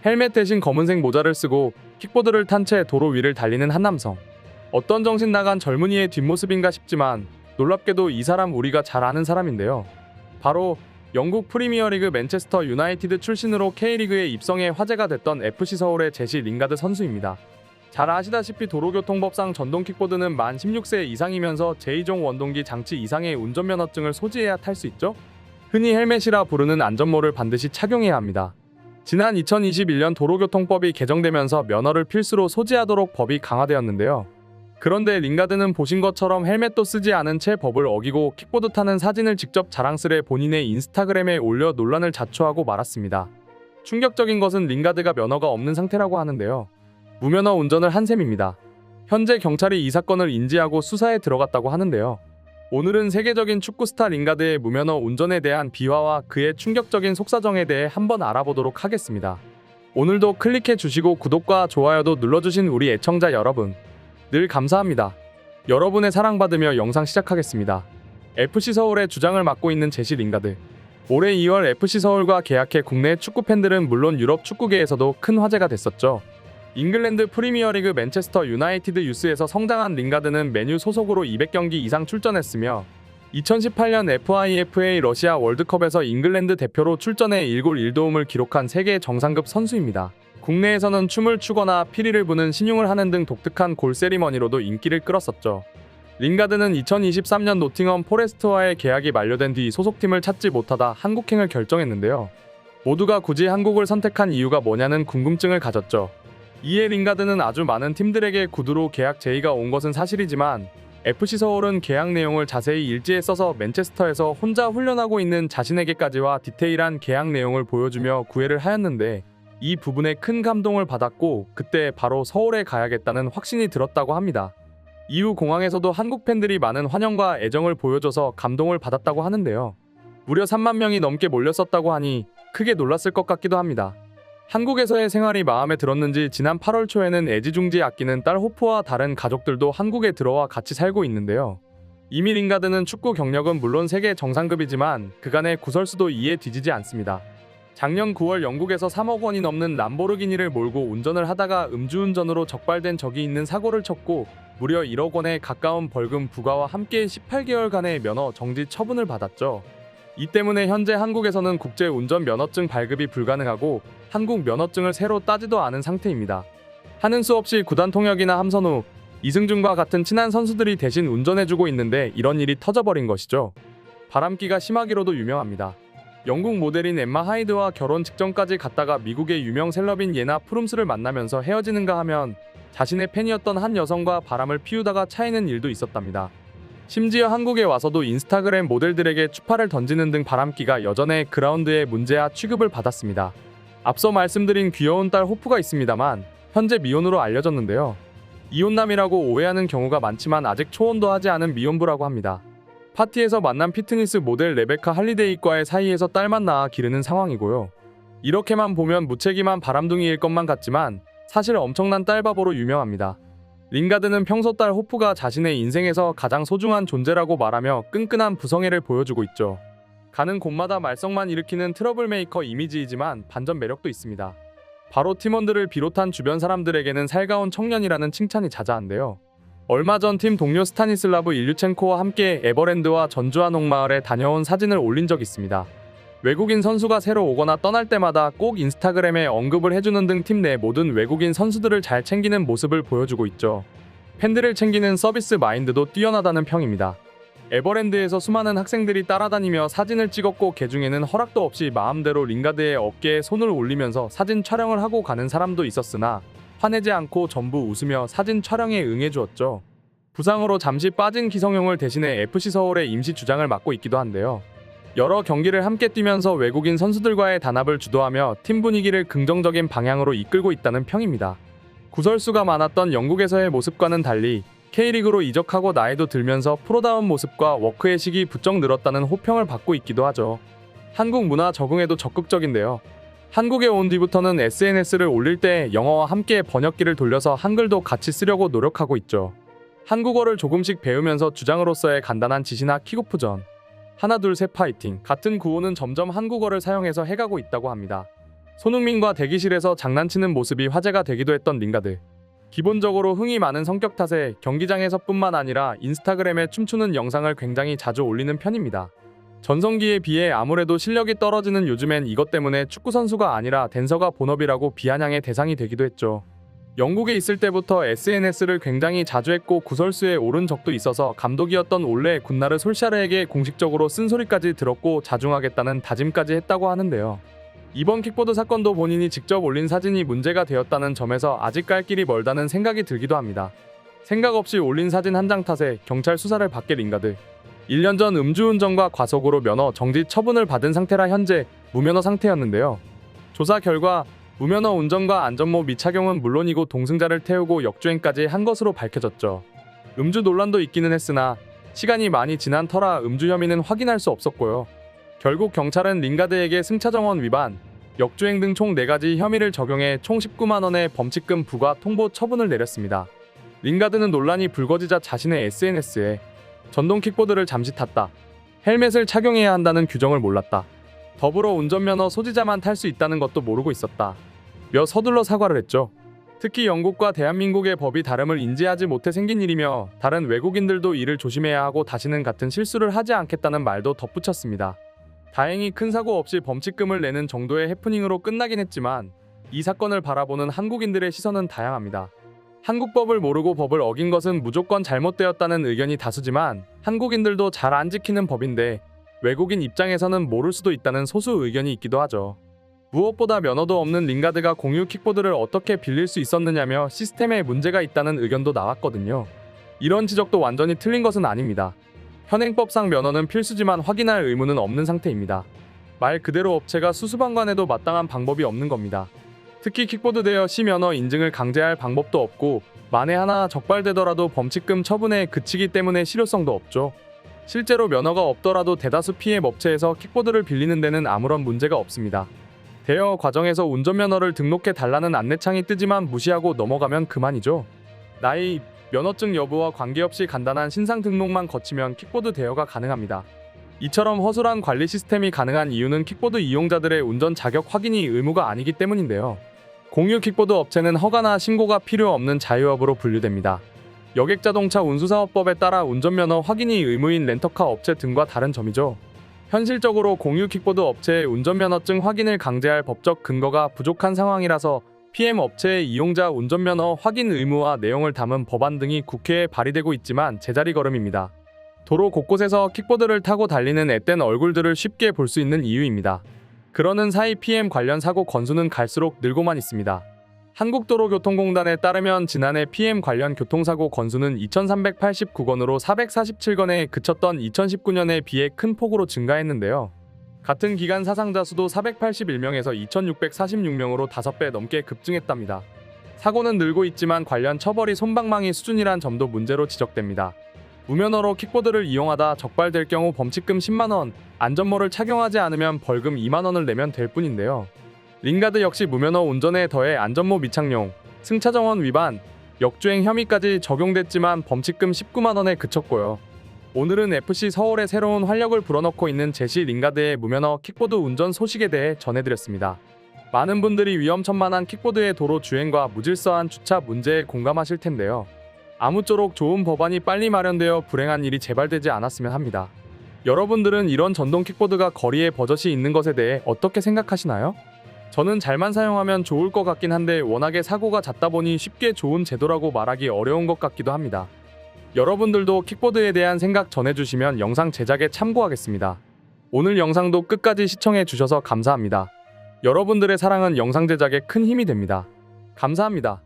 헬멧 대신 검은색 모자를 쓰고 킥보드를 탄 채 도로 위를 달리는 한 남성. 어떤 정신 나간 젊은이의 뒷모습인가 싶지만 놀랍게도 이 사람 우리가 잘 아는 사람인데요. 바로 영국 프리미어리그 맨체스터 유나이티드 출신으로 K리그에 입성해 화제가 됐던 FC 서울의 제시 링가드 선수입니다. 잘 아시다시피 도로교통법상 전동 킥보드는 만 16세 이상이면서 제2종 원동기 장치 이상의 운전면허증을 소지해야 탈 수 있죠. 흔히 헬멧이라 부르는 안전모를 반드시 착용해야 합니다. 지난 2021년 도로교통법이 개정되면서 면허를 필수로 소지하도록 법이 강화되었는데요. 그런데 링가드는 보신 것처럼 헬멧도 쓰지 않은 채 법을 어기고 킥보드 타는 사진을 직접 자랑스레 본인의 인스타그램에 올려 논란을 자초하고 말았습니다. 충격적인 것은 링가드가 면허가 없는 상태라고 하는데요. 무면허 운전을 한 셈입니다. 현재 경찰이 이 사건을 인지하고 수사에 들어갔다고 하는데요. 오늘은 세계적인 축구 스타 링가드의 무면허 운전에 대한 비화와 그의 충격적인 속사정에 대해 한번 알아보도록 하겠습니다. 오늘도 클릭해 주시고 구독과 좋아요도 눌러주신 우리 애청자 여러분, 늘 감사합니다. 여러분의 사랑받으며 영상 시작하겠습니다. FC 서울의 주장을 맡고 있는 제시 링가드. 올해 2월 FC 서울과 계약해 국내 축구 팬들은 물론 유럽 축구계에서도 큰 화제가 됐었죠. 잉글랜드 프리미어리그 맨체스터 유나이티드 유스에서 성장한 링가드는 맨유 소속으로 200경기 이상 출전했으며 2018년 FIFA 러시아 월드컵에서 잉글랜드 대표로 출전해 1골 1도움을 기록한 세계 정상급 선수입니다. 국내에서는 춤을 추거나 피리를 부는 신용을 하는 등 독특한 골 세리머니로도 인기를 끌었었죠. 링가드는 2023년 노팅엄 포레스트와의 계약이 만료된 뒤 소속팀을 찾지 못하다 한국행을 결정했는데요. 모두가 굳이 한국을 선택한 이유가 뭐냐는 궁금증을 가졌죠. 이에 링가드는 아주 많은 팀들에게 구두로 계약 제의가 온 것은 사실이지만 FC 서울은 계약 내용을 자세히 일지에 써서 맨체스터에서 혼자 훈련하고 있는 자신에게까지와 디테일한 계약 내용을 보여주며 구애를 하였는데 이 부분에 큰 감동을 받았고 그때 바로 서울에 가야겠다는 확신이 들었다고 합니다. 이후 공항에서도 한국 팬들이 많은 환영과 애정을 보여줘서 감동을 받았다고 하는데요. 무려 3만 명이 넘게 몰렸었다고 하니 크게 놀랐을 것 같기도 합니다. 한국에서의 생활이 마음에 들었는지 지난 8월 초에는 애지중지 아끼는 딸 호프와 다른 가족들도 한국에 들어와 같이 살고 있는데요. 이미 링가드는 축구 경력은 물론 세계 정상급이지만 그간의 구설수도 이에 뒤지지 않습니다. 작년 9월 영국에서 3억 원이 넘는 람보르기니를 몰고 운전을 하다가 음주운전으로 적발된 적이 있는 사고를 쳤고 무려 1억 원에 가까운 벌금 부과와 함께 18개월간의 면허 정지 처분을 받았죠. 이 때문에 현재 한국에서는 국제 운전 면허증 발급이 불가능하고 한국 면허증을 새로 따지도 않은 상태입니다. 하는 수 없이 구단 통역이나 함선우, 이승준과 같은 친한 선수들이 대신 운전해주고 있는데 이런 일이 터져버린 것이죠. 바람기가 심하기로도 유명합니다. 영국 모델인 엠마 하이드와 결혼 직전까지 갔다가 미국의 유명 셀럽인 예나 프룸스를 만나면서 헤어지는가 하면 자신의 팬이었던 한 여성과 바람을 피우다가 차이는 일도 있었답니다. 심지어 한국에 와서도 인스타그램 모델들에게 추파를 던지는 등 바람기가 여전해 그라운드의 문제아 취급을 받았습니다. 앞서 말씀드린 귀여운 딸 호프가 있습니다만 현재 미혼으로 알려졌는데요. 이혼남이라고 오해하는 경우가 많지만 아직 초혼도 하지 않은 미혼부라고 합니다. 파티에서 만난 피트니스 모델 레베카 할리데이과의 사이에서 딸만 낳아 기르는 상황이고요. 이렇게만 보면 무책임한 바람둥이일 것만 같지만 사실 엄청난 딸바보로 유명합니다. 링가드는 평소 딸 호프가 자신의 인생에서 가장 소중한 존재라고 말하며 끈끈한 부성애를 보여주고 있죠. 가는 곳마다 말썽만 일으키는 트러블메이커 이미지이지만 반전 매력도 있습니다. 바로 팀원들을 비롯한 주변 사람들에게는 살가운 청년이라는 칭찬이 자자한데요. 얼마 전 팀 동료 스타니슬라브 일류첸코와 함께 에버랜드와 전주한옥마을에 다녀온 사진을 올린 적 있습니다. 외국인 선수가 새로 오거나 떠날 때마다 꼭 인스타그램에 언급을 해주는 등 팀 내 모든 외국인 선수들을 잘 챙기는 모습을 보여주고 있죠. 팬들을 챙기는 서비스 마인드도 뛰어나다는 평입니다. 에버랜드에서 수많은 학생들이 따라다니며 사진을 찍었고 개중에는 허락도 없이 마음대로 링가드의 어깨에 손을 올리면서 사진 촬영을 하고 가는 사람도 있었으나 화내지 않고 전부 웃으며 사진 촬영에 응해주었죠. 부상으로 잠시 빠진 기성용을 대신해 FC 서울의 임시 주장을 맡고 있기도 한데요. 여러 경기를 함께 뛰면서 외국인 선수들과의 단합을 주도하며 팀 분위기를 긍정적인 방향으로 이끌고 있다는 평입니다. 구설수가 많았던 영국에서의 모습과는 달리 K리그로 이적하고 나이도 들면서 프로다운 모습과 워크의식이 부쩍 늘었다는 호평을 받고 있기도 하죠. 한국 문화 적응에도 적극적인데요. 한국에 온 뒤부터는 SNS를 올릴 때 영어와 함께 번역기를 돌려서 한글도 같이 쓰려고 노력하고 있죠. 한국어를 조금씩 배우면서 주장으로서의 간단한 지시나 킥오프전, 하나 둘 셋 파이팅 같은 구호는 점점 한국어를 사용해서 해가고 있다고 합니다. 손흥민과 대기실에서 장난치는 모습이 화제가 되기도 했던 링가드. 기본적으로 흥이 많은 성격 탓에 경기장에서뿐만 아니라 인스타그램에 춤추는 영상을 굉장히 자주 올리는 편입니다. 전성기에 비해 아무래도 실력이 떨어지는 요즘엔 이것 때문에 축구선수가 아니라 댄서가 본업이라고 비아냥의 대상이 되기도 했죠. 영국에 있을 때부터 SNS를 굉장히 자주 했고 구설수에 오른 적도 있어서 감독이었던 올레 군나르 솔샤르에게 공식적으로 쓴소리까지 들었고 자중하겠다는 다짐까지 했다고 하는데요. 이번 킥보드 사건도 본인이 직접 올린 사진이 문제가 되었다는 점에서 아직 갈 길이 멀다는 생각이 들기도 합니다. 생각 없이 올린 사진 한 장 탓에 경찰 수사를 받게 링가드. 1년 전 음주운전과 과속으로 면허 정지 처분을 받은 상태라 현재 무면허 상태였는데요. 조사 결과 무면허 운전과 안전모 미착용은 물론이고 동승자를 태우고 역주행까지 한 것으로 밝혀졌죠. 음주 논란도 있기는 했으나 시간이 많이 지난 터라 음주 혐의는 확인할 수 없었고요. 결국 경찰은 링가드에게 승차정원 위반, 역주행 등 총 4가지 혐의를 적용해 총 19만 원의 범칙금 부과 통보 처분을 내렸습니다. 링가드는 논란이 불거지자 자신의 SNS에 전동 킥보드를 잠시 탔다. 헬멧을 착용해야 한다는 규정을 몰랐다. 더불어 운전면허 소지자만 탈 수 있다는 것도 모르고 있었다. 며 서둘러 사과를 했죠. 특히 영국과 대한민국의 법이 다름을 인지하지 못해 생긴 일이며 다른 외국인들도 이를 조심해야 하고 다시는 같은 실수를 하지 않겠다는 말도 덧붙였습니다. 다행히 큰 사고 없이 범칙금을 내는 정도의 해프닝으로 끝나긴 했지만 이 사건을 바라보는 한국인들의 시선은 다양합니다. 한국법을 모르고 법을 어긴 것은 무조건 잘못되었다는 의견이 다수지만 한국인들도 잘 안 지키는 법인데 외국인 입장에서는 모를 수도 있다는 소수 의견이 있기도 하죠. 무엇보다 면허도 없는 링가드가 공유 킥보드를 어떻게 빌릴 수 있었느냐며 시스템에 문제가 있다는 의견도 나왔거든요. 이런 지적도 완전히 틀린 것은 아닙니다. 현행법상 면허는 필수지만 확인할 의무는 없는 상태입니다. 말 그대로 업체가 수수방관해도 마땅한 방법이 없는 겁니다. 특히 킥보드 대여 시 면허 인증을 강제할 방법도 없고 만에 하나 적발되더라도 범칙금 처분에 그치기 때문에 실효성도 없죠. 실제로 면허가 없더라도 대다수 PM 업체에서 킥보드를 빌리는 데는 아무런 문제가 없습니다. 대여 과정에서 운전면허를 등록해 달라는 안내창이 뜨지만 무시하고 넘어가면 그만이죠. 나이, 면허증 여부와 관계없이 간단한 신상 등록만 거치면 킥보드 대여가 가능합니다. 이처럼 허술한 관리 시스템이 가능한 이유는 킥보드 이용자들의 운전 자격 확인이 의무가 아니기 때문인데요. 공유 킥보드 업체는 허가나 신고가 필요 없는 자유업으로 분류됩니다. 여객자동차 운수사업법에 따라 운전면허 확인이 의무인 렌터카 업체 등과 다른 점이죠. 현실적으로 공유 킥보드 업체의 운전면허증 확인을 강제할 법적 근거가 부족한 상황이라서 PM 업체의 이용자 운전면허 확인 의무와 내용을 담은 법안 등이 국회에 발의되고 있지만 제자리 걸음입니다. 도로 곳곳에서 킥보드를 타고 달리는 앳된 얼굴들을 쉽게 볼 수 있는 이유입니다. 그러는 사이 PM 관련 사고 건수는 갈수록 늘고만 있습니다. 한국도로교통공단에 따르면 지난해 PM 관련 교통사고 건수는 2,389건으로 447건에 그쳤던 2019년에 비해 큰 폭으로 증가했는데요. 같은 기간 사상자 수도 481명에서 2,646명으로 5배 넘게 급증했답니다. 사고는 늘고 있지만 관련 처벌이 솜방망이 수준이란 점도 문제로 지적됩니다. 무면허로 킥보드를 이용하다 적발될 경우 범칙금 10만원, 안전모를 착용하지 않으면 벌금 2만원을 내면 될 뿐인데요. 링가드 역시 무면허 운전에 더해 안전모 미착용, 승차정원 위반, 역주행 혐의까지 적용됐지만 범칙금 19만원에 그쳤고요. 오늘은 FC 서울에 새로운 활력을 불어넣고 있는 제시 링가드의 무면허 킥보드 운전 소식에 대해 전해드렸습니다. 많은 분들이 위험천만한 킥보드의 도로 주행과 무질서한 주차 문제에 공감하실 텐데요. 아무쪼록 좋은 법안이 빨리 마련되어 불행한 일이 재발되지 않았으면 합니다. 여러분들은 이런 전동 킥보드가 거리에 버젓이 있는 것에 대해 어떻게 생각하시나요? 저는 잘만 사용하면 좋을 것 같긴 한데 워낙에 사고가 잦다 보니 쉽게 좋은 제도라고 말하기 어려운 것 같기도 합니다. 여러분들도 킥보드에 대한 생각 전해주시면 영상 제작에 참고하겠습니다. 오늘 영상도 끝까지 시청해주셔서 감사합니다. 여러분들의 사랑은 영상 제작에 큰 힘이 됩니다. 감사합니다.